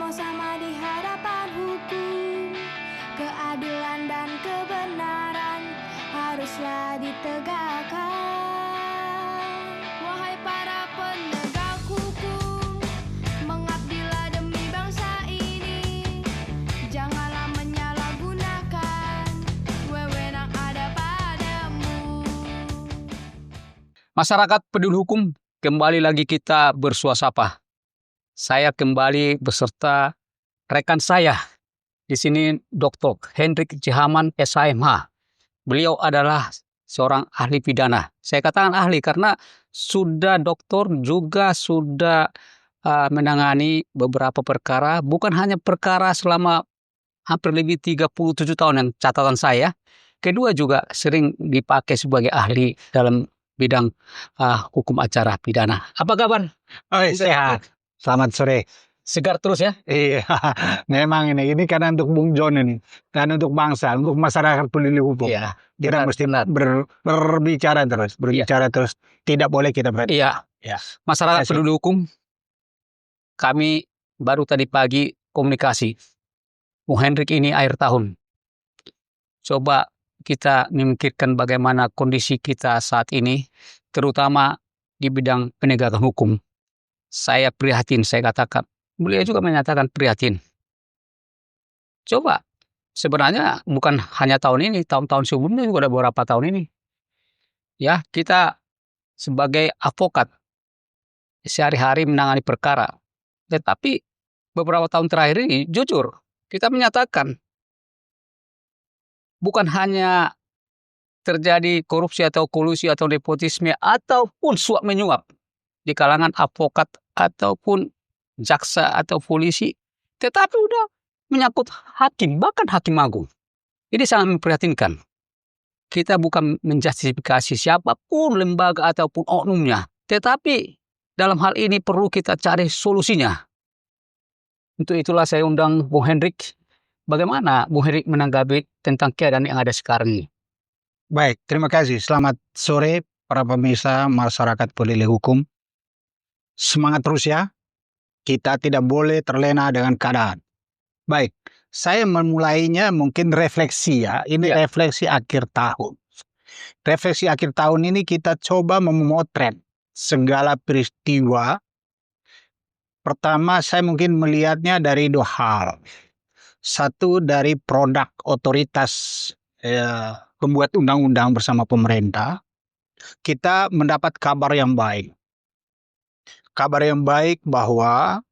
sama-sama di hadapan hukum. Keadilan dan kebenaran haruslah ditegakkan. Wahai para penegak hukum, mengabdilah demi bangsa ini. Janganlah menyalahgunakan wewenang ada padamu. Masyarakat peduli hukum, kembali lagi kita bersuasapa. Saya kembali beserta rekan saya. Di sini Dr. Hendrik Jehaman SHMH. Beliau adalah seorang ahli pidana. Saya katakan ahli karena sudah doktor juga sudah menangani beberapa perkara. Bukan hanya perkara selama hampir lebih 37 tahun yang catatan saya. Kedua juga sering dipakai sebagai ahli dalam bidang hukum acara pidana. Apa kabar? Oh, sehat. Selamat sore. Segar terus ya? Iya, memang ini karena untuk Bung John ini, dan untuk bangsa, untuk masyarakat peduli hukum. Iya. Kita mesti berbicara terus, tidak boleh kita berhenti. Iya. Ya. Masyarakat peduli hukum, kami baru tadi pagi komunikasi. Bung Hendrik ini akhir tahun. Coba kita memikirkan bagaimana kondisi kita saat ini, terutama di bidang penegakan hukum. Saya prihatin, saya katakan. Beliau juga menyatakan prihatin. Coba, sebenarnya bukan hanya tahun ini, tahun-tahun sebelumnya juga ada beberapa tahun ini. Ya, kita sebagai advokat sehari-hari menangani perkara. Tetapi beberapa tahun terakhir ini, jujur, kita menyatakan bukan hanya terjadi korupsi atau kolusi atau nepotisme ataupun suap menyuap di kalangan advokat ataupun jaksa atau polisi, tetapi udah menyangkut hakim, bahkan hakim agung. Ini sangat memprihatinkan. Kita bukan menjustifikasi siapapun lembaga ataupun oknumnya, tetapi dalam hal ini perlu kita cari solusinya. Untuk itulah saya undang Bung Hendrik. Bagaimana Bung Hendrik menanggapi tentang keadaan yang ada sekarang ini? Baik, terima kasih. Selamat sore para pemirsa masyarakat peduli hukum. Semangat terus ya. Kita tidak boleh terlena dengan keadaan. Baik, saya memulainya mungkin refleksi ya. Ini refleksi akhir tahun. Refleksi akhir tahun ini kita coba memotret segala peristiwa. Pertama, saya mungkin melihatnya dari dua hal. Satu, dari produk otoritas pembuat undang-undang bersama pemerintah. Kita mendapat kabar yang baik. Kabar yang baik bahwa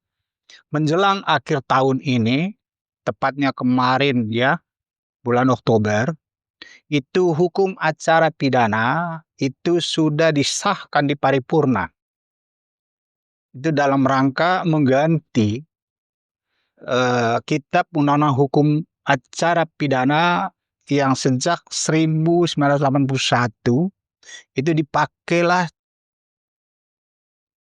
menjelang akhir tahun ini, tepatnya kemarin ya, bulan Oktober, itu hukum acara pidana itu sudah disahkan di paripurna. Itu dalam rangka mengganti kitab undang-undang hukum acara pidana yang sejak 1981 itu dipakailah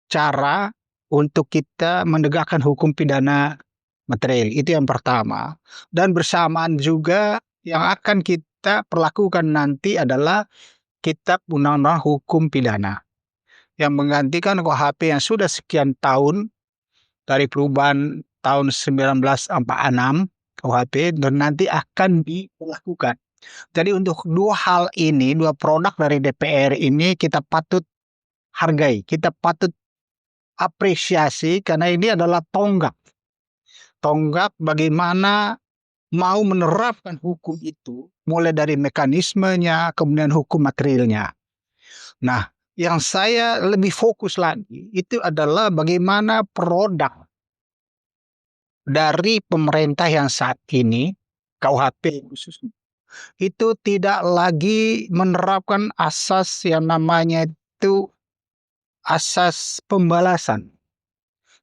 cara untuk kita menegakkan hukum pidana material. Itu yang pertama. Dan bersamaan juga yang akan kita perlakukan nanti adalah kitab undang-undang hukum pidana yang menggantikan KUHP yang sudah sekian tahun dari perubahan tahun 1946 KUHP dan nanti akan dilakukan. Jadi untuk dua hal ini, dua produk dari DPR ini kita patut hargai, kita patut apresiasi karena ini adalah tonggak bagaimana mau menerapkan hukum itu mulai dari mekanismenya kemudian hukum materialnya. Nah, yang saya lebih fokus lagi itu adalah bagaimana produk dari pemerintah yang saat ini KUHP khususnya itu tidak lagi menerapkan asas yang namanya itu asas pembalasan,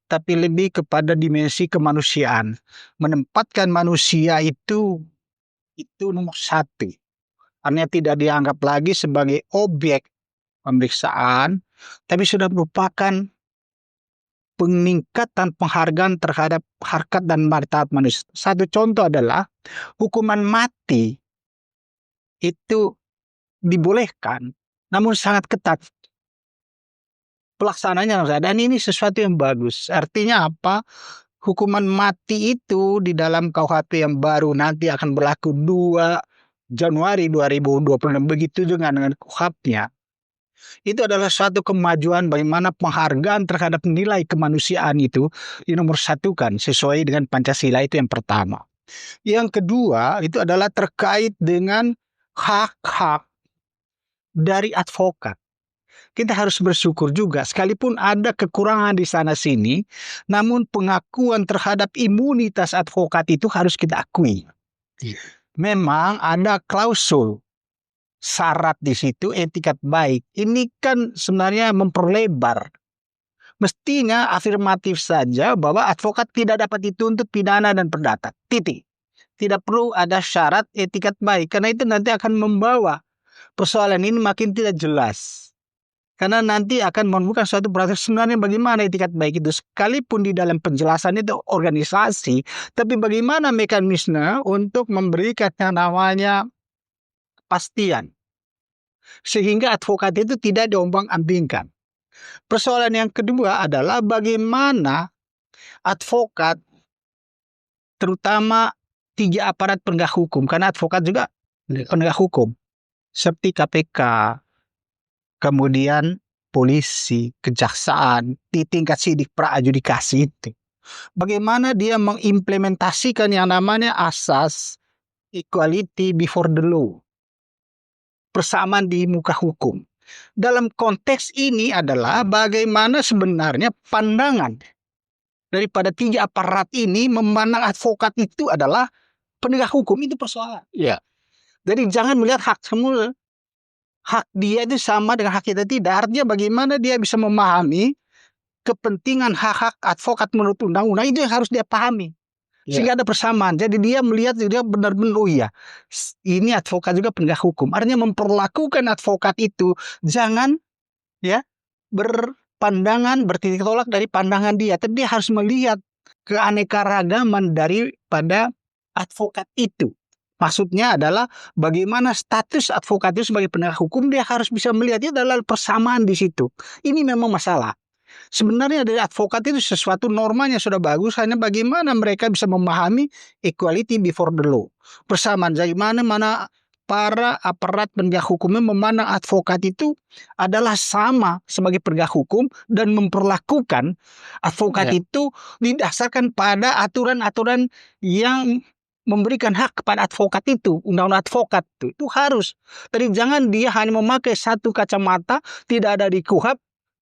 tapi lebih kepada dimensi kemanusiaan. Menempatkan manusia itu nomor satu. Artinya tidak dianggap lagi sebagai objek pemeriksaan, tapi sudah merupakan peningkatan penghargaan terhadap harkat dan martabat manusia. Satu contoh adalah hukuman mati itu dibolehkan, namun sangat ketat pelaksananya, dan ini sesuatu yang bagus. Artinya apa? hukuman mati itu di dalam KUHP yang baru nanti akan berlaku 2 Januari 2026. Begitu juga dengan KUHP-nya. Itu adalah suatu kemajuan bagaimana penghargaan terhadap nilai kemanusiaan itu dinomorsatukan sesuai dengan Pancasila, itu yang pertama. Yang kedua itu adalah terkait dengan hak-hak dari advokat. Kita harus bersyukur juga, sekalipun ada kekurangan di sana sini, namun pengakuan terhadap imunitas advokat itu harus kita akui. Memang ada klausul syarat di situ, etikat baik. Ini kan sebenarnya memperlebar. Mestinya afirmatif saja bahwa advokat tidak dapat dituntut pidana dan perdata. Titik. Tidak perlu ada syarat etikat baik, karena itu nanti akan membawa persoalan ini makin tidak jelas. Karena nanti akan menemukan suatu proses sebenarnya bagaimana etikat baik itu. Sekalipun di dalam penjelasan itu organisasi, tapi bagaimana mekanisme untuk memberikan yang namanya kepastian. Sehingga advokat itu tidak diombang-ambingkan. Persoalan yang kedua adalah bagaimana advokat, terutama 3 aparat penegak hukum, karena advokat juga penegak hukum, seperti KPK, kemudian polisi, kejaksaan, di tingkat sidik pra-adjudikasi itu. Bagaimana dia mengimplementasikan yang namanya asas equality before the law, persamaan di muka hukum. Dalam konteks ini adalah bagaimana sebenarnya pandangan daripada 3 aparat ini memandang advokat itu adalah penegak hukum, itu persoalan. Ya. Jadi jangan melihat hak semula. Hak dia itu sama dengan hak kita tidak. Artinya bagaimana dia bisa memahami kepentingan hak-hak advokat menurut undang-undang, itu yang harus dia pahami. Sehingga ada persamaan. Jadi dia melihat, dia benar-benar, oh iya, ini advokat juga penegak hukum. Artinya memperlakukan advokat itu jangan ya berpandangan bertitik tolak dari pandangan dia, tapi dia harus melihat keanekaragaman daripada advokat itu. Maksudnya adalah bagaimana status advokat itu sebagai penegak hukum, dia harus bisa melihat itu adalah persamaan di situ. Ini memang masalah. Sebenarnya dari advokat itu sesuatu normanya sudah bagus, hanya bagaimana mereka bisa memahami equality before the law. Persamaan, bagaimana para aparat penegak hukumnya memandang advokat itu adalah sama sebagai penegak hukum dan memperlakukan advokat itu didasarkan pada aturan-aturan yang memberikan hak kepada advokat itu, undang-undang advokat itu harus. Jadi jangan dia hanya memakai satu kacamata, tidak ada di KUHP,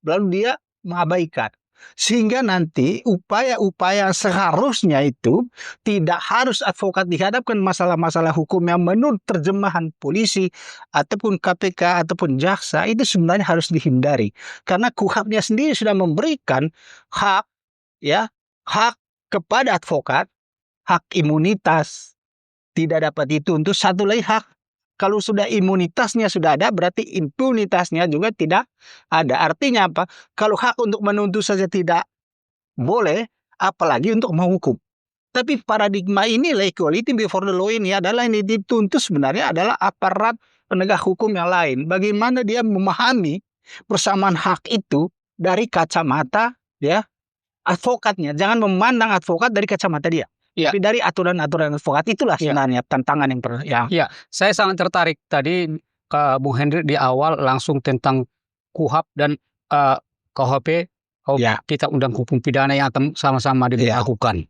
lalu dia mengabaikan. Sehingga nanti upaya-upaya seharusnya itu tidak harus advokat dihadapkan masalah-masalah hukum yang menurut terjemahan polisi ataupun KPK ataupun jaksa, itu sebenarnya harus dihindari. Karena KUHP-nya sendiri sudah memberikan hak kepada advokat, hak imunitas, tidak dapat dituntut. Satu lagi hak, kalau sudah imunitasnya sudah ada, berarti impunitasnya juga tidak ada. Artinya apa? Kalau hak untuk menuntut saja tidak boleh, apalagi untuk menghukum. Tapi paradigma ini, equality before the law ini adalah yang dituntut sebenarnya adalah aparat penegak hukum yang lain. Bagaimana dia memahami persamaan hak itu dari kacamata advokatnya. Jangan memandang advokat dari kacamata dia. Tapi dari aturan-aturan advokat, itulah sebenarnya tantangan yang perlu. Ya, saya sangat tertarik tadi Bung Hendrik di awal langsung tentang KUHP dan KUHP, kita undang hukum pidana yang sama-sama dilakukan.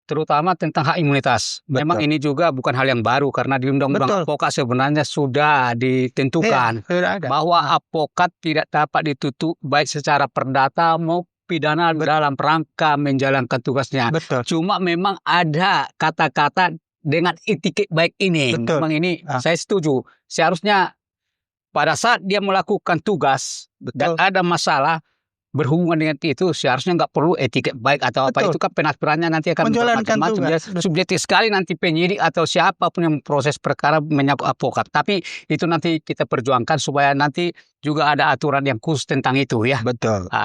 Terutama tentang hak imunitas. Memang ini juga bukan hal yang baru, karena di undang-undang advokat sebenarnya sudah ditentukan bahwa advokat tidak dapat dituntut baik secara perdata maupun pidana dalam rangka menjalankan tugasnya. Cuma memang ada kata-kata dengan etiket baik ini. Memang ini saya setuju. Seharusnya pada saat dia melakukan tugas dan ada masalah berhubungan dengan itu, seharusnya nggak perlu etiket baik atau apa. Itu kan penafsirannya nanti akan bermacam-macam. Subjektif sekali nanti penyidik atau siapapun yang proses perkara menyangkut advokat. Tapi itu nanti kita perjuangkan supaya nanti juga ada aturan yang khusus tentang itu ya.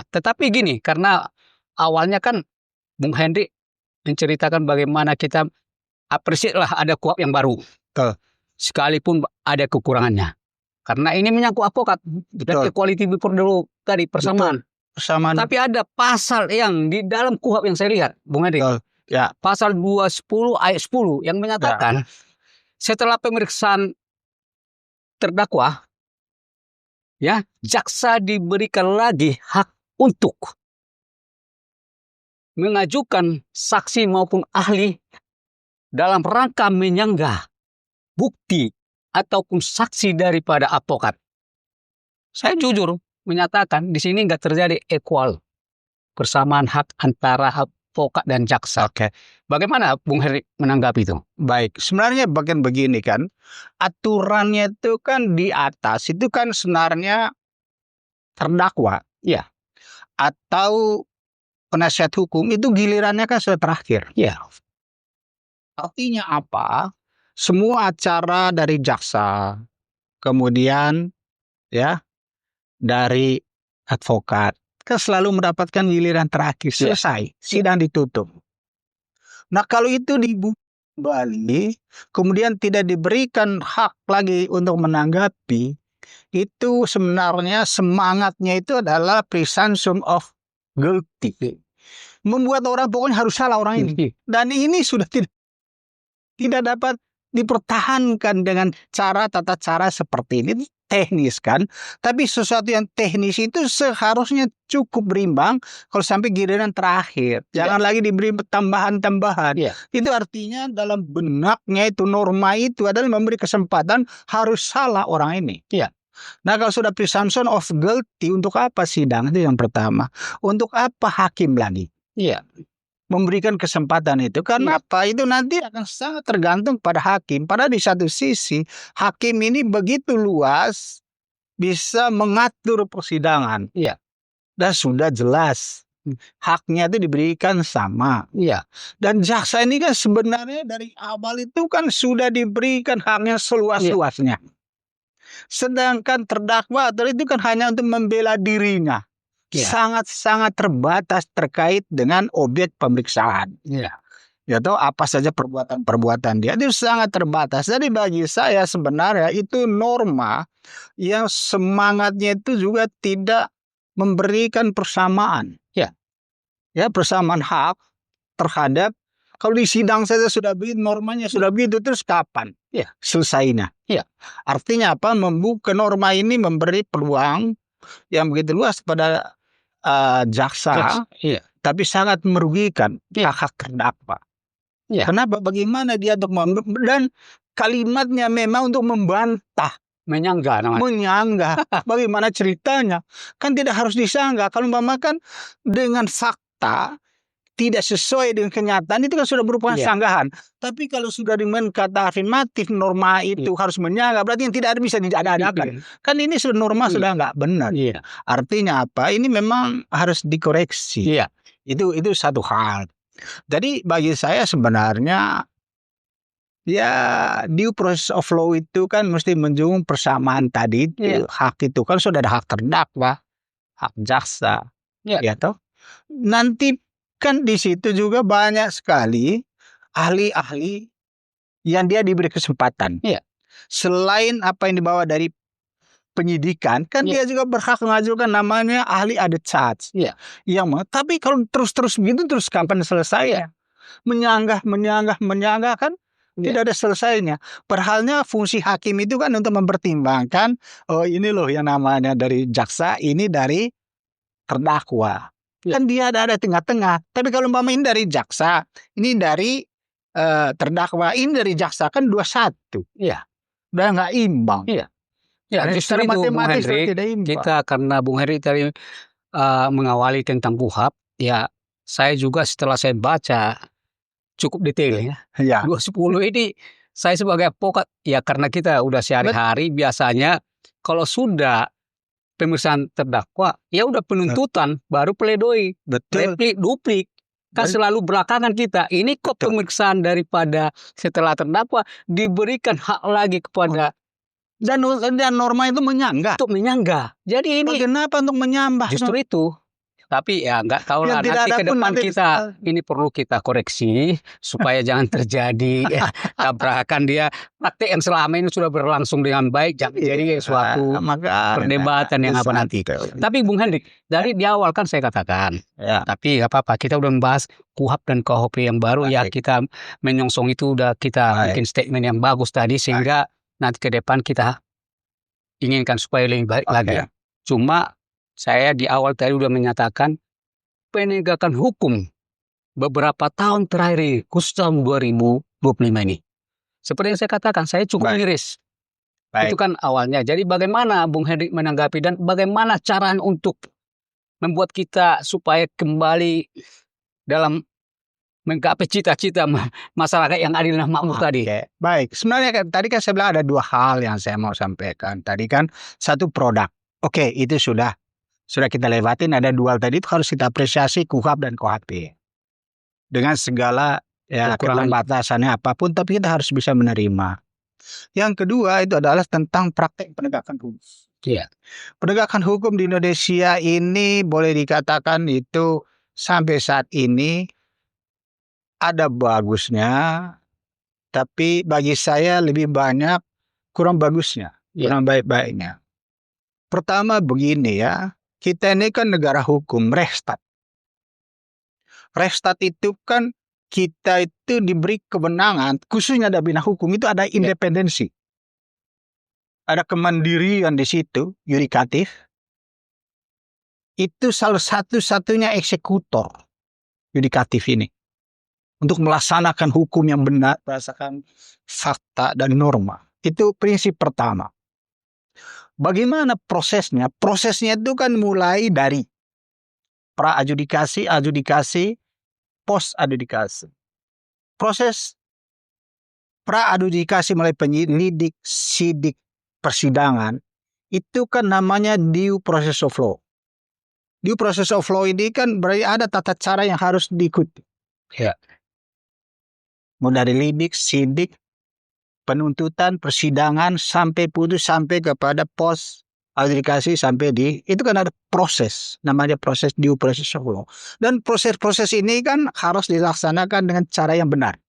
Tetapi gini, karena awalnya kan Bung Hendrik menceritakan bagaimana kita apresiasi lah ada KUHP yang baru. Sekalipun ada kekurangannya. Karena ini menyangkut advokat dan equality before the law tadi, persamaan. persamaan. Tapi ada pasal yang di dalam KUHP yang saya lihat, Bung Hendrik. Betul. Ya. Pasal 210 ayat 10 yang menyatakan setelah pemeriksaan terdakwa, ya, jaksa diberikan lagi hak untuk mengajukan saksi maupun ahli dalam rangka menyanggah bukti ataupun saksi daripada advokat. Saya jujur menyatakan di sini nggak terjadi equal persamaan hak antara advokat dan jaksa. Oke. Bagaimana Bung Heri menanggapi itu? Baik, sebenarnya bagian begini kan, aturannya itu kan di atas itu kan sebenarnya terdakwa, Ya. atau penasihat hukum itu gilirannya kan sudah terakhir. Ya. Artinya apa? Semua acara dari jaksa, kemudian ya dari advokat, kan selalu mendapatkan giliran terakhir, selesai, sidang ditutup. Nah kalau itu dibuka kembali, kemudian tidak diberikan hak lagi untuk menanggapi, itu sebenarnya semangatnya itu adalah presumption of guilty. Membuat orang pokoknya harus salah orang ini. Dan ini sudah tidak dapat dipertahankan dengan tata cara seperti ini. Teknis kan, tapi sesuatu yang teknis itu seharusnya cukup berimbang kalau sampai giliran terakhir. Jangan lagi diberi tambahan-tambahan. Itu artinya dalam benaknya itu norma itu adalah memberi kesempatan harus salah orang ini. Nah kalau sudah presumption of guilty, untuk apa sidang? Itu yang pertama. Untuk apa hakim lagi? Memberikan kesempatan itu karena apa? Itu nanti akan sangat tergantung pada hakim. Padahal di satu sisi hakim ini begitu luas bisa mengatur persidangan. Dan sudah jelas haknya itu diberikan sama. Dan jaksa ini kan sebenarnya dari awal itu kan sudah diberikan haknya seluas-luasnya. Sedangkan terdakwa itu kan hanya untuk membela dirinya. Sangat-sangat terbatas terkait dengan objek pemeriksaan. Yaitu apa saja perbuatan dia itu sangat terbatas. Jadi bagi saya sebenarnya itu norma yang semangatnya itu juga tidak memberikan persamaan. Persamaan hak terhadap, kalau di sidang saja sudah begitu, normanya sudah begitu, terus kapan selesainya? Artinya apa? Membuka norma ini memberi peluang yang begitu luas pada jaksa, tapi sangat merugikan hak terdakwa. Kenapa? Bagaimana dia untuk dan kalimatnya memang untuk membantah, menyanggah. Bagaimana ceritanya? Kan tidak harus disanggah. Kalau umpamakan dengan fakta tidak sesuai dengan kenyataan, itu kan sudah merupakan sanggahan. Tapi kalau sudah dengan kata afirmatif, norma itu harus menyanggah, berarti yang tidak ada bisa diadakan. Kan ini sudah norma sudah nggak benar. Artinya apa? Ini memang harus dikoreksi. Itu satu hal. Jadi bagi saya sebenarnya due process of law itu kan mesti menjunjung persamaan tadi. Hak itu kan sudah ada hak terdakwa, hak jaksa, toh. Nanti kan di situ juga banyak sekali ahli-ahli yang dia diberi kesempatan. Selain apa yang dibawa dari penyidikan, kan dia juga berhak mengajukan namanya ahli added charge. Tapi kalau terus begitu, terus kapan selesai? Menyanggah kan tidak ada selesainya. Padahalnya fungsi hakim itu kan untuk mempertimbangkan, oh ini loh yang namanya dari jaksa, ini dari terdakwa. Kan dia ada tengah-tengah. Tapi kalau umpama ini dari jaksa, ini dari terdakwa, ini dari jaksa, kan 2-1. Udah nggak imbang. Justru itu Bung Hendrik, kita karena Bung Hendrik tadi mengawali tentang KUHP, saya juga setelah saya baca cukup detail 210 ini, saya sebagai advokat, karena kita udah sehari-hari biasanya kalau sudah pemeriksaan terdakwa, udah penuntutan, baru pledoi, replik, duplik. Kan selalu belakangan kita. Ini kok pemeriksaan daripada setelah terdakwa diberikan hak lagi kepada dan norma itu menyanggah. Untuk menyanggah. Jadi ini kenapa untuk menyambah? Justru itu Tapi ya nggak tahu Yang lah, tidak nanti ada ke pun depan nanti kita ini perlu kita koreksi supaya jangan terjadi tabrakan. Dia praktek yang selama ini sudah berlangsung dengan baik, jangan jadi suatu maka perdebatan yang apa nanti. Tapi Bung Hendrik, dari di awal kan saya katakan, ya, tapi nggak apa-apa, kita udah membahas KUHP dan KUHP yang baru, ya Baik. kita menyongsong itu, udah kita Baik. bikin statement yang bagus tadi, sehingga nanti ke depan kita inginkan supaya lebih baik Oke. lagi. Cuma saya di awal tadi udah menyatakan penegakan hukum beberapa tahun terakhir ini, khusus tahun 2025 ini. Seperti yang saya katakan, saya cukup Baik. miris. Baik. Itu kan awalnya. Jadi bagaimana Bung Hendrik menanggapi dan bagaimana cara untuk membuat kita supaya kembali dalam menggapai cita-cita masyarakat yang adil dan makmur tadi. Oke, baik. Sebenarnya tadi kan saya bilang ada dua hal yang saya mau sampaikan. Tadi kan satu produk. Oke, itu sudah kita lewatin. Ada dua tadi itu harus kita apresiasi KUHP dan KUHP. Dengan segala ya Kekurangan. keterbatasannya apapun, tapi kita harus bisa menerima. Yang kedua itu adalah tentang praktek penegakan hukum. Iya. Penegakan hukum di Indonesia ini boleh dikatakan itu sampai saat ini ada bagusnya, tapi bagi saya lebih banyak kurang bagusnya, Iya. kurang baik-baiknya. Pertama begini ya, kita ini kan negara hukum, Rechtsstaat. Rechtsstaat itu kan kita itu diberi kewenangan, khususnya dalam bidang hukum itu ada independensi. Ada kemandirian di situ, yudikatif. Itu salah satu-satunya eksekutor yudikatif ini. Untuk melaksanakan hukum yang benar, berdasarkan fakta dan norma. Itu prinsip pertama. Bagaimana prosesnya? Prosesnya itu kan mulai dari pra-adjudikasi, adjudikasi, post-adjudikasi. Proses pra-adjudikasi mulai penyelidik, sidik, persidangan, itu kan namanya due process of law. Due process of law ini kan berarti ada tata cara yang harus diikuti. Ya. Mulai dari lidik, sidik, penuntutan, persidangan, sampai putus, sampai kepada post adjudikasi, sampai itu kan ada proses, namanya proses due process of law. Dan proses-proses ini kan harus dilaksanakan dengan cara yang benar.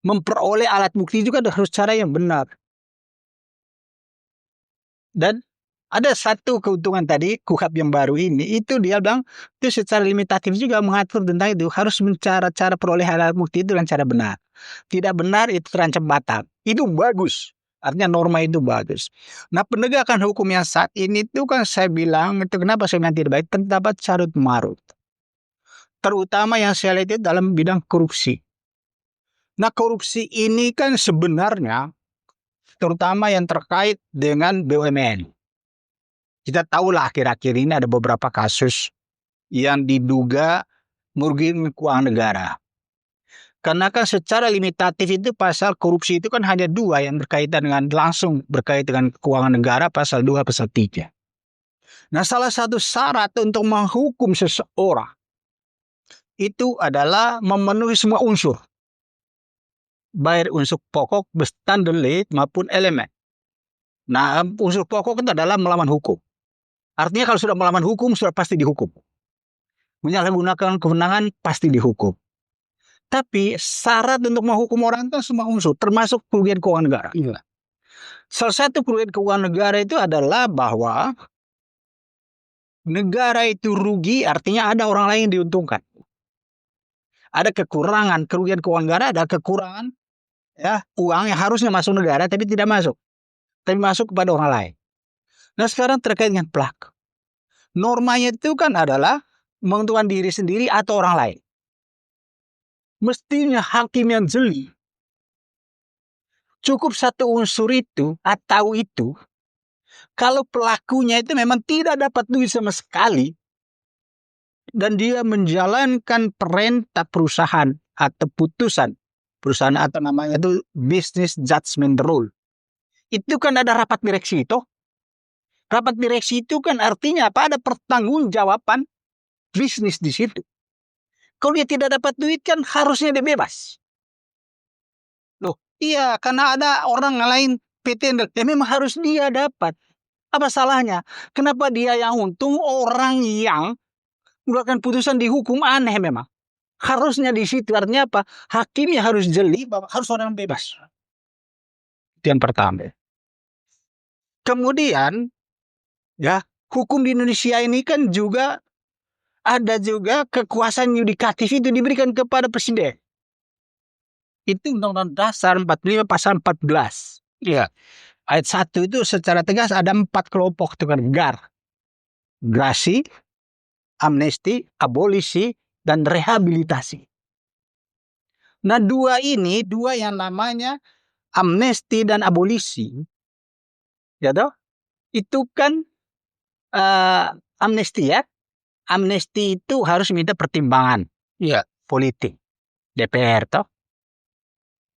Memperoleh alat bukti juga harus cara yang benar. Dan ada satu keuntungan tadi KUHP yang baru ini, itu dia bilang itu secara limitatif juga mengatur tentang itu, harus mencari cara perolehan alat bukti itu dengan cara benar. Tidak benar itu terancam batal. Itu bagus. Artinya norma itu bagus. Nah, penegakan hukum yang saat ini itu kan saya bilang, itu kenapa saya bilang tidak baik, terdapat carut marut. Terutama yang saya lihat itu dalam bidang korupsi. Nah, korupsi ini kan sebenarnya terutama yang terkait dengan BUMN. Kita tahulah akhir-akhir ini ada beberapa kasus yang diduga merugikan keuangan negara. Karena kan secara limitatif itu pasal korupsi itu kan hanya dua yang berkaitan dengan langsung berkaitan dengan keuangan negara, pasal 2, pasal 3. Nah, salah satu syarat untuk menghukum seseorang itu adalah memenuhi semua unsur. Baik unsur pokok, bestandard maupun elemen. Nah, unsur pokok itu adalah melawan hukum. Artinya kalau sudah melawan hukum, sudah pasti dihukum. Menyalahgunakan kewenangan, pasti dihukum. Tapi syarat untuk menghukum orang itu semua unsur, termasuk kerugian keuangan negara. Iya. Salah satu kerugian keuangan negara itu adalah bahwa negara itu rugi, artinya ada orang lain yang diuntungkan. Ada kekurangan, kerugian keuangan negara, ada kekurangan ya uang yang harusnya masuk negara tapi tidak masuk. Tapi masuk kepada orang lain. Nah, sekarang terkait dengan pelaku. Normanya itu kan adalah menguntungkan diri sendiri atau orang lain. Mestinya hakim yang jeli cukup satu unsur itu atau itu, kalau pelakunya itu memang tidak dapat duit sama sekali dan dia menjalankan perintah perusahaan atau putusan perusahaan atau namanya itu business judgment rule, itu kan ada rapat direksi itu. Rapat direksi itu kan artinya apa? Ada pertanggungjawaban bisnis di situ. Kalau dia tidak dapat duit kan harusnya dia bebas. Loh, iya, karena ada orang lain PT ya memang harus dia dapat. Apa salahnya? Kenapa dia yang untung, orang yang mengeluarkan putusan dihukum, aneh memang. Harusnya di situ artinya apa? Hakimnya harus jeli bahwa harus orang bebas. Itu yang pertama. Kemudian ya, hukum di Indonesia ini kan juga ada juga kekuasaan yudikatif itu diberikan kepada presiden. Itu Undang-Undang Dasar 45 pasal 14. Iya. Ayat 1 itu secara tegas ada 4 kelompok itu kan, GAR. Grasi, amnesti, abolisi, dan rehabilitasi. Nah, dua yang namanya amnesti dan abolisi, ya toh, itu kan amnesti ya. Amnesti itu harus minta pertimbangan Iya. politik DPR toh.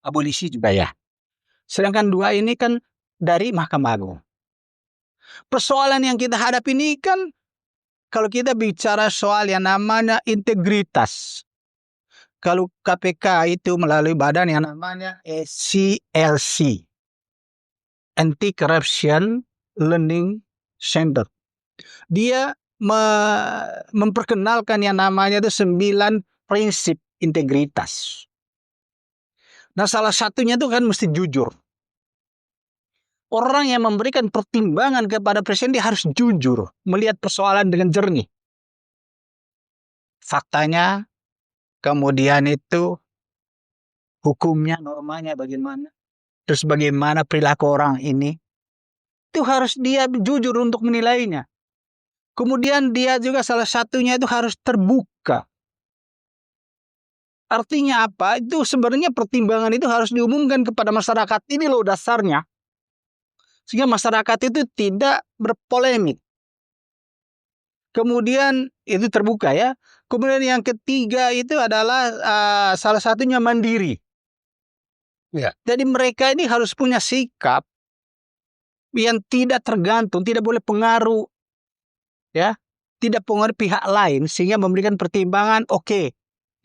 Abolisi juga ya. Sedangkan dua ini kan dari Mahkamah Agung. Persoalan yang kita hadapi ini kan kalau kita bicara soal yang namanya integritas. Kalau KPK itu melalui badan yang namanya ACLC, Anti-Corruption Learning Center. Dia memperkenalkan yang namanya itu 9 prinsip integritas. Nah, salah satunya itu kan mesti jujur. Orang yang memberikan pertimbangan kepada presiden dia harus jujur, melihat persoalan dengan jernih. Faktanya, kemudian itu hukumnya, normanya bagaimana, terus bagaimana perilaku orang ini, itu harus dia jujur untuk menilainya. Kemudian dia juga salah satunya itu harus terbuka. Artinya apa? Itu sebenarnya pertimbangan itu harus diumumkan kepada masyarakat. Ini loh dasarnya. Sehingga masyarakat itu tidak berpolemik. Kemudian itu terbuka ya. Kemudian yang ketiga itu adalah salah satunya mandiri. Ya. Jadi mereka ini harus punya sikap yang tidak tergantung, tidak boleh pengaruh, ya, tidak pengaruh pihak lain sehingga memberikan pertimbangan. Oke,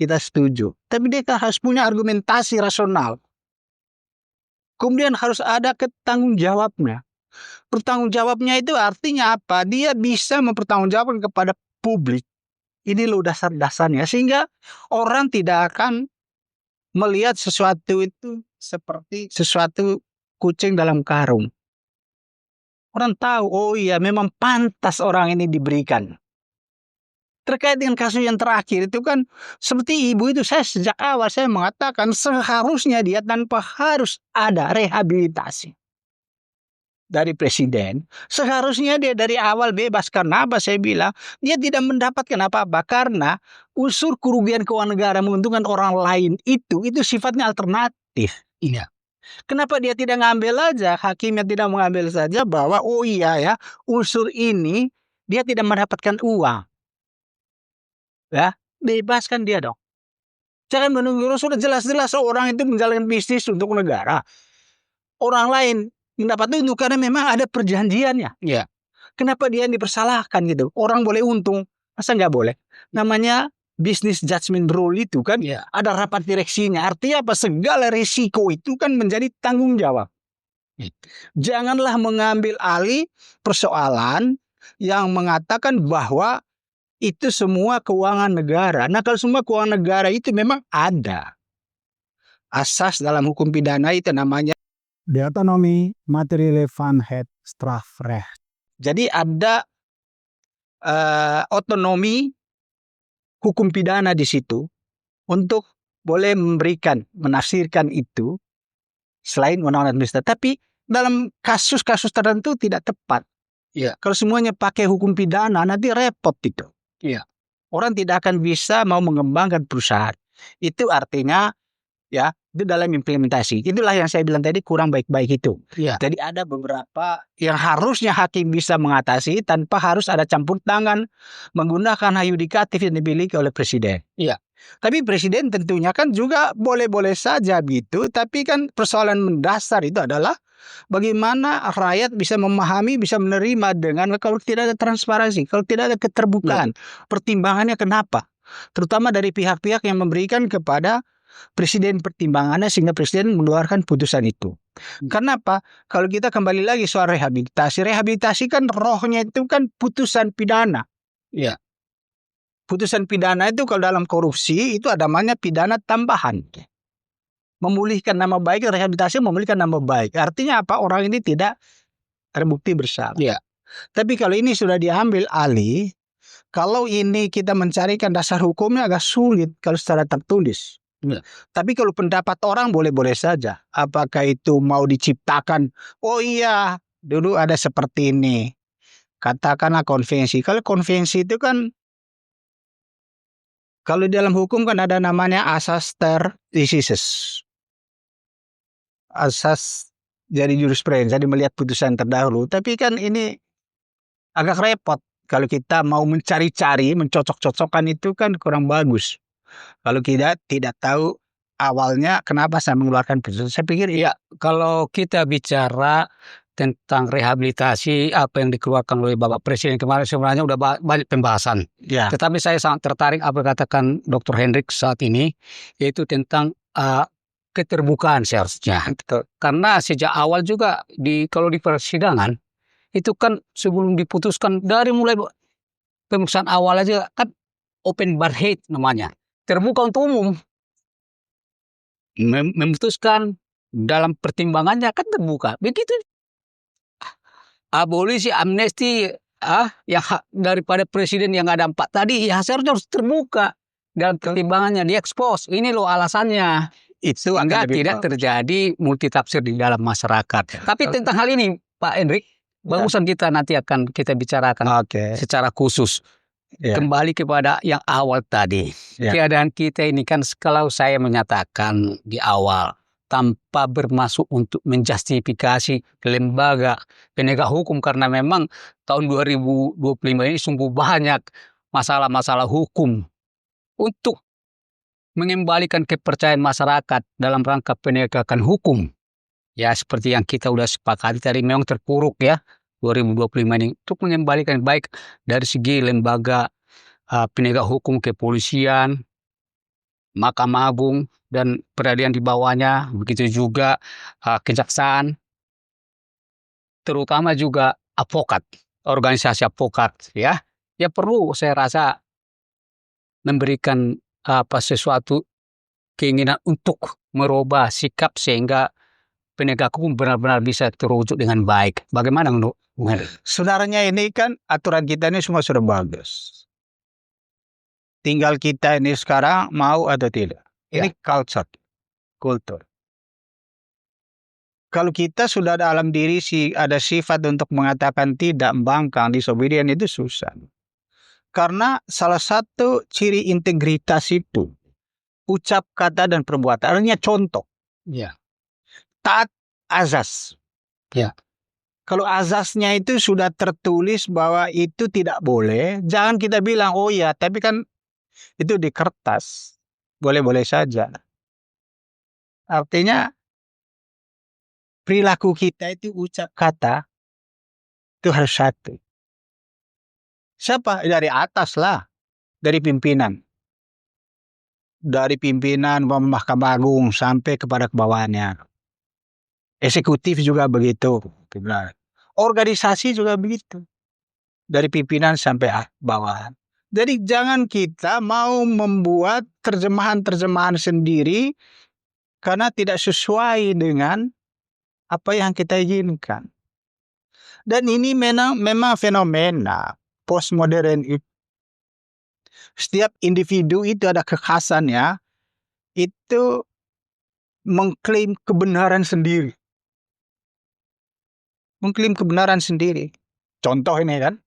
kita setuju. Tapi dia harus punya argumentasi rasional. Kemudian harus ada ketanggungjawabnya. Pertanggungjawabnya itu artinya apa? Dia bisa mempertanggungjawabkan kepada publik. Ini loh dasar-dasarnya. Sehingga orang tidak akan melihat sesuatu itu seperti sesuatu kucing dalam karung. Orang tahu, oh iya memang pantas orang ini diberikan. Terkait dengan kasus yang terakhir itu kan seperti ibu itu, saya sejak awal saya mengatakan seharusnya dia tanpa harus ada rehabilitasi dari presiden. Seharusnya dia dari awal bebas. Karena apa saya bilang? Dia tidak mendapatkan apa-apa. Karena unsur kerugian keuangan negara menguntungkan orang lain itu sifatnya alternatif. Iya. Kenapa dia tidak ngambil aja? Hakimnya tidak mengambil saja bahwa oh iya ya, unsur ini dia tidak mendapatkan uang. Ya, bebaskan dia dong. Jangan menunggu, sudah jelas-jelas orang itu menjalankan bisnis untuk negara. Orang lain mendapat untung karena memang ada perjanjiannya. Iya. Kenapa dia dipersalahkan gitu? Orang boleh untung, masa nggak boleh? Namanya business judgment rule itu kan, Iya. ada rapat direksinya. Artinya apa? Segala risiko itu kan menjadi tanggung jawab. Janganlah mengambil alih persoalan yang mengatakan bahwa itu semua keuangan negara. Nah, kalau semua keuangan negara itu memang ada asas dalam hukum pidana itu namanya De autonomie materiële van het strafrecht. jadi ada otonomi hukum pidana di situ untuk boleh memberikan, menafsirkan itu selain undang-undang administratif. Tapi dalam kasus-kasus tertentu tidak tepat. Iya. Kalau semuanya pakai hukum pidana nanti repot itu. Iya. Orang tidak akan bisa mau mengembangkan perusahaan. Itu artinya ya, itu dalam implementasi. Itulah yang saya bilang tadi kurang baik-baik itu. Iya. Jadi ada beberapa yang harusnya hakim bisa mengatasi tanpa harus ada campur tangan menggunakan hak yudikatif yang dimiliki oleh presiden. Iya. Tapi presiden tentunya kan juga boleh-boleh saja gitu. Tapi kan persoalan mendasar itu adalah bagaimana rakyat bisa memahami, bisa menerima dengan kalau tidak ada transparansi, kalau tidak ada keterbukaan. Pertimbangannya kenapa? Terutama dari pihak-pihak yang memberikan kepada presiden pertimbangannya sehingga presiden mengeluarkan putusan itu. Karena apa? Kalau kita kembali lagi soal rehabilitasi kan rohnya itu kan putusan pidana. Iya. putusan pidana itu kalau dalam korupsi itu ada namanya pidana tambahan. Memulihkan nama baik, rehabilitasi memulihkan nama baik. Artinya apa? Orang ini tidak terbukti bersalah. Iya. Tapi kalau ini sudah diambil alih, kalau ini kita mencarikan dasar hukumnya agak sulit kalau secara tertulis. Iya. Tapi kalau pendapat orang boleh-boleh saja. Apakah itu mau diciptakan? Oh iya, dulu ada seperti ini. Katakanlah konvensi. Kalau konvensi itu kan, kalau di dalam hukum kan ada namanya asas ter decisis. Asas jadi jurisprudensi, jadi melihat putusan terdahulu. Tapi kan ini agak repot. Kalau kita mau mencari-cari, mencocok-cocokkan itu kan kurang bagus. Kalau kita tidak tahu awalnya kenapa saya mengeluarkan putusan. Saya pikir Iya, kalau kita bicara tentang rehabilitasi apa yang dikeluarkan oleh Bapak Presiden kemarin sebenarnya udah banyak pembahasan. ya, Tetapi saya sangat tertarik apa yang katakan Dr. Hendrik saat ini, yaitu tentang keterbukaan seharusnya. betul. Karena sejak awal juga kalau di persidangan itu kan sebelum diputuskan dari mulai pemeriksaan awal aja kan open bar head namanya, terbuka untuk umum. Memutuskan dalam pertimbangannya kan terbuka. Begitu abolisi amnesti yang hak daripada presiden yang ada 4 tadi ya seharusnya harus terbuka dalam pertimbangannya, diekspos. Ini loh alasannya. Itu Sehingga akan lebih tidak terjadi multitafsir di dalam masyarakat. Tapi tentang hal ini Pak Hendrik, barusan kita nanti akan kita bicarakan Oke. secara khusus. Ya. Kembali kepada yang awal tadi. Ya. Keadaan kita ini kan kalau saya menyatakan di awal tanpa bermaksud untuk menjustifikasi lembaga penegak hukum karena memang tahun 2025 ini sungguh banyak masalah-masalah hukum untuk mengembalikan kepercayaan masyarakat dalam rangka penegakan hukum. Ya seperti yang kita udah sepakati tadi memang terpuruk ya 2025 ini untuk mengembalikan baik dari segi lembaga penegak hukum, kepolisian, Mahkamah Agung dan peradilan di bawahnya, begitu juga kejaksaan, terutama juga advokat, organisasi advokat ya. Ya perlu saya rasa memberikan sesuatu keinginan untuk merubah sikap sehingga penegak hukum benar-benar bisa terwujud dengan baik. Bagaimana menurut Bung Heri? Sebenarnya ini kan aturan kita ini semua sudah bagus. Tinggal kita ini sekarang mau atau tidak. Ini kultur. Kalau kita sudah dalam diri ada sifat untuk mengatakan tidak, membangkang, disobedient itu susah. Karena salah satu ciri integritas itu ucap, kata, dan perbuatan. Artinya contoh. Ya. Taat azas. Ya. Kalau azasnya itu sudah tertulis bahwa itu tidak boleh, jangan kita bilang, oh ya, tapi kan itu di kertas. Boleh-boleh saja. Artinya, perilaku kita itu ucap kata, itu harus satu. Siapa? Dari atas lah. Dari pimpinan. Dari pimpinan Mahkamah Agung sampai kepada kebawahannya. Eksekutif juga begitu. Organisasi juga begitu. Dari pimpinan sampai bawahan. Jadi jangan kita mau membuat terjemahan-terjemahan sendiri karena tidak sesuai dengan apa yang kita inginkan. Dan ini memang fenomena postmodern itu. Setiap individu itu ada kekhasannya, itu mengklaim kebenaran sendiri. Mengklaim kebenaran sendiri. Contoh ini kan,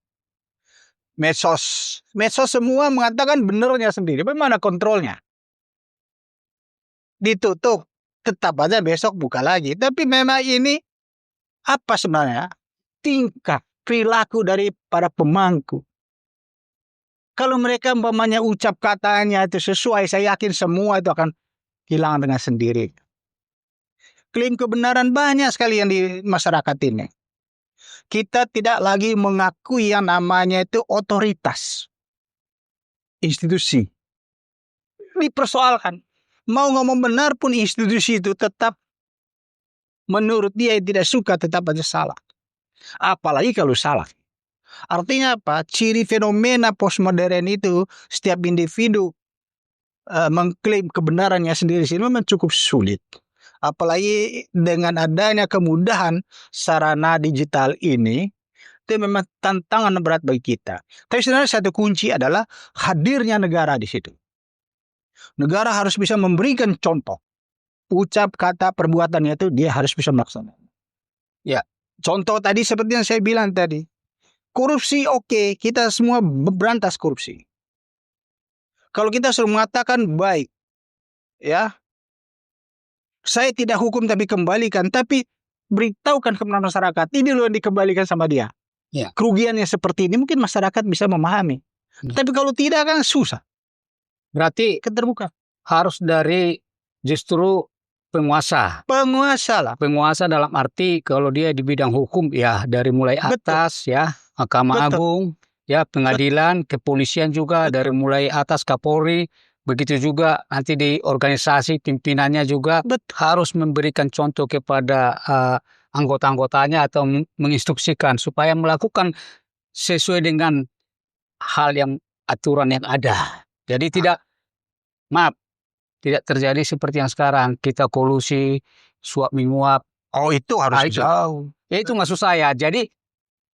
medsos semua mengatakan benernya sendiri. Bagaimana kontrolnya? Ditutup, tetap aja besok buka lagi. Tapi memang ini apa sebenarnya? Tingkah perilaku dari para pemangku. Kalau mereka umpamanya ucap katanya itu sesuai, saya yakin semua itu akan hilang dengan sendiri. Klaim kebenaran banyak sekali yang di masyarakat ini. Kita tidak lagi mengakui yang namanya itu otoritas. Institusi. Dipersoalkan. Mau ngomong benar pun institusi itu tetap menurut dia yang tidak suka tetap aja salah. Apalagi kalau salah. Artinya apa? Ciri fenomena postmodern itu setiap individu mengklaim kebenarannya sendiri sih memang cukup sulit. Apalagi dengan adanya kemudahan sarana digital ini, itu memang tantangan berat bagi kita. Tapi sebenarnya satu kunci adalah hadirnya negara di situ. Negara harus bisa memberikan contoh. Ucap, kata, perbuatannya itu dia harus bisa melaksanakan. Ya, contoh tadi seperti yang saya bilang tadi. Korupsi oke, kita semua berantas korupsi. Kalau kita suruh mengatakan baik, ya, saya tidak hukum tapi kembalikan, tapi beritahukan kepada masyarakat, ini loh yang dikembalikan sama dia. Ya. Kerugiannya seperti ini, mungkin masyarakat bisa memahami. Tapi kalau tidak kan susah. Berarti Keterbuka. harus dari justru penguasa. Penguasa lah. Penguasa dalam arti kalau dia di bidang hukum ya dari mulai atas ya Mahkamah Betul. Agung ya pengadilan, kepolisian juga Betul. dari mulai atas Kapolri, begitu juga nanti di organisasi pimpinannya juga harus memberikan contoh kepada anggota-anggotanya atau menginstruksikan supaya melakukan sesuai dengan hal yang aturan yang ada. Jadi tidak terjadi seperti yang sekarang kita kolusi, suap menyuap. Oh itu harus itu. jauh. Itu maksud saya. Jadi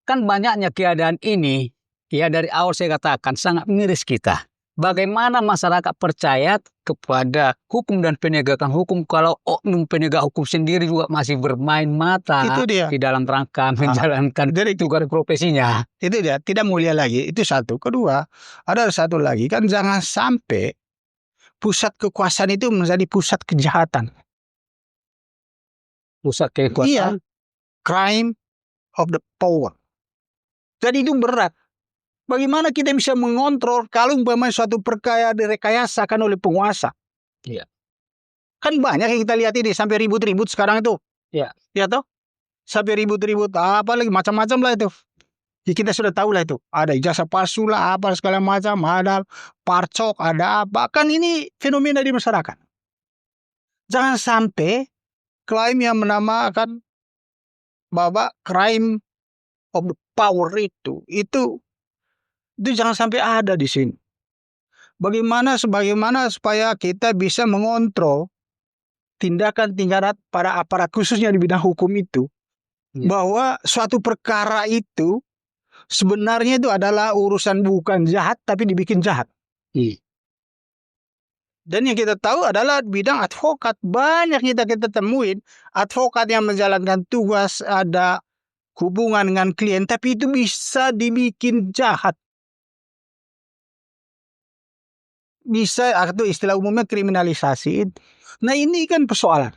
kan banyaknya keadaan ini ya dari awal saya katakan sangat miris kita. Bagaimana masyarakat percaya kepada hukum dan penegakan hukum kalau oknum penegak hukum sendiri juga masih bermain mata Itu dia. di dalam rangka menjalankan tugas profesinya. Itu dia, tidak mulia lagi. Itu satu. Kedua, ada satu lagi kan jangan sampai pusat kekuasaan itu menjadi pusat kejahatan. Pusat kekuasaan. Iya. Crime of the power. Jadi itu berat. Bagaimana kita bisa mengontrol kalau umpamanya suatu perkara direkayasakan oleh penguasa? Iya. Kan banyak yang kita lihat ini sampai ribut-ribut sekarang itu. Iya. Ya toh? Sampai ribut-ribut apa lagi macam-macam lah itu. Ya, kita sudah tahu lah itu. Ada ijazah palsu lah, apa segala macam, ada parcok, ada apa. Kan ini fenomena di masyarakat. Jangan sampai klaim yang menamakan bahwa crime of the power itu jangan sampai ada di sini. Bagaimana supaya kita bisa mengontrol tindakan para aparat khususnya di bidang hukum itu, bahwa suatu perkara itu sebenarnya itu adalah urusan bukan jahat tapi dibikin jahat. Dan yang kita tahu adalah bidang advokat. Banyak kita temuin advokat yang menjalankan tugas ada hubungan dengan klien tapi itu bisa dibikin jahat. Bisa, atau istilah umumnya kriminalisasi. Nah ini kan persoalan.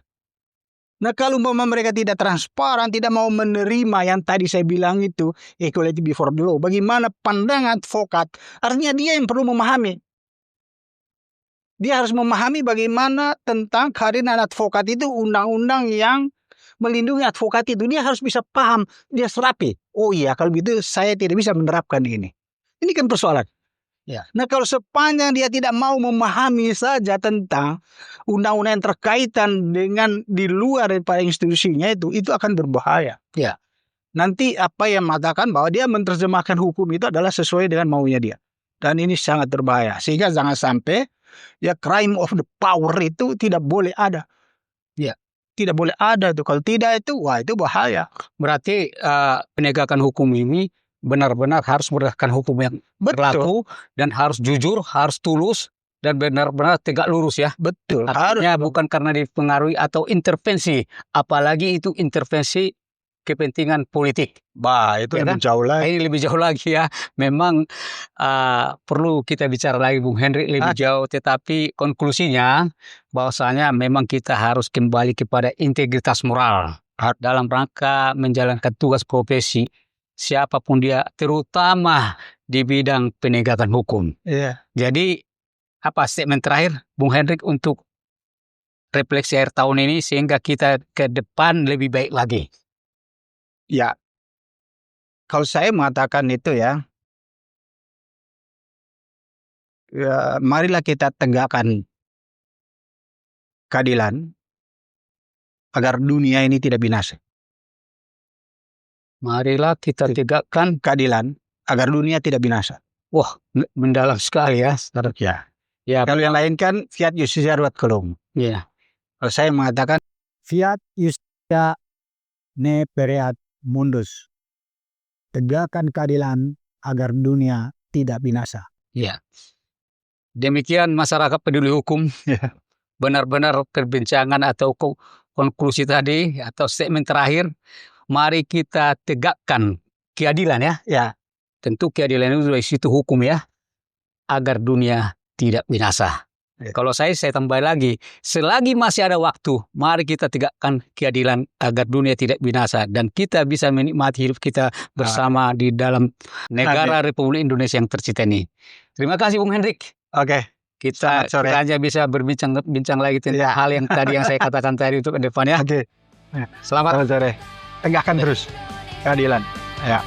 Nah kalau mereka tidak transparan, tidak mau menerima yang tadi saya bilang itu equality before the law, bagaimana pandangan advokat, artinya dia yang perlu memahami. Dia harus memahami bagaimana tentang kehadiran advokat itu, undang-undang yang melindungi advokat itu. Dia harus bisa paham, dia serapi. Oh iya, kalau begitu saya tidak bisa menerapkan ini. Ini kan persoalan. Ya. Nah kalau sepanjang dia tidak mau memahami saja tentang undang-undang yang terkaitan dengan di luar daripada institusinya itu akan berbahaya. Ya. Nanti apa yang mengatakan bahwa dia menerjemahkan hukum itu adalah sesuai dengan maunya dia. Dan ini sangat berbahaya. Sehingga jangan sampai ya crime of the power itu tidak boleh ada. Ya. Tidak boleh ada itu. Kalau tidak itu, wah itu bahaya. Berarti penegakan hukum ini benar-benar harus berdasarkan hukum yang berlaku dan harus jujur, harus tulus dan benar-benar tegak lurus ya. Betul. Artinya harus. Bukan karena dipengaruhi atau intervensi, apalagi itu intervensi kepentingan politik. Bah, itu Ya lebih kan? jauh lagi. Ini lebih jauh lagi ya. Memang perlu kita bicara lagi Bung Hendrik lebih jauh, tetapi konklusinya bahwasanya memang kita harus kembali kepada integritas moral dalam rangka menjalankan tugas profesi siapapun dia, terutama di bidang penegakan hukum. Iya. Jadi apa statement terakhir Bung Hendrik untuk refleksi akhir tahun ini sehingga kita ke depan lebih baik lagi? Ya, kalau saya mengatakan itu ya, marilah kita tegakkan keadilan agar dunia ini tidak binasa. Marilah kita tegakkan keadilan agar dunia tidak binasa. Wah, mendalam sekali ya, saudara. Ya. Ya, Kalau yang lain kan fiat justisia ruat kolom. ya. Kalau saya mengatakan Fiat justia ne pereat mundus. Tegakkan keadilan agar dunia tidak binasa. Ya. Demikian masyarakat peduli hukum. Ya. Benar-benar perbincangan atau konklusi tadi atau statement terakhir. Mari kita tegakkan keadilan ya. Ya. Tentu keadilan itu dari situ hukum ya. Agar dunia tidak binasa. Ya. Kalau saya tambah lagi, selagi masih ada waktu, mari kita tegakkan keadilan agar dunia tidak binasa dan kita bisa menikmati hidup kita bersama di dalam negara Republik Indonesia yang tercinta ini. Terima kasih Bung Hendrik. Oke. Kita Selamat sore. hanya bisa berbincang lagi tentang hal yang tadi yang saya katakan tadi untuk ke depan ya. Oke. Selamat. Selamat sore. Tegakkan terus keadilan. Ya.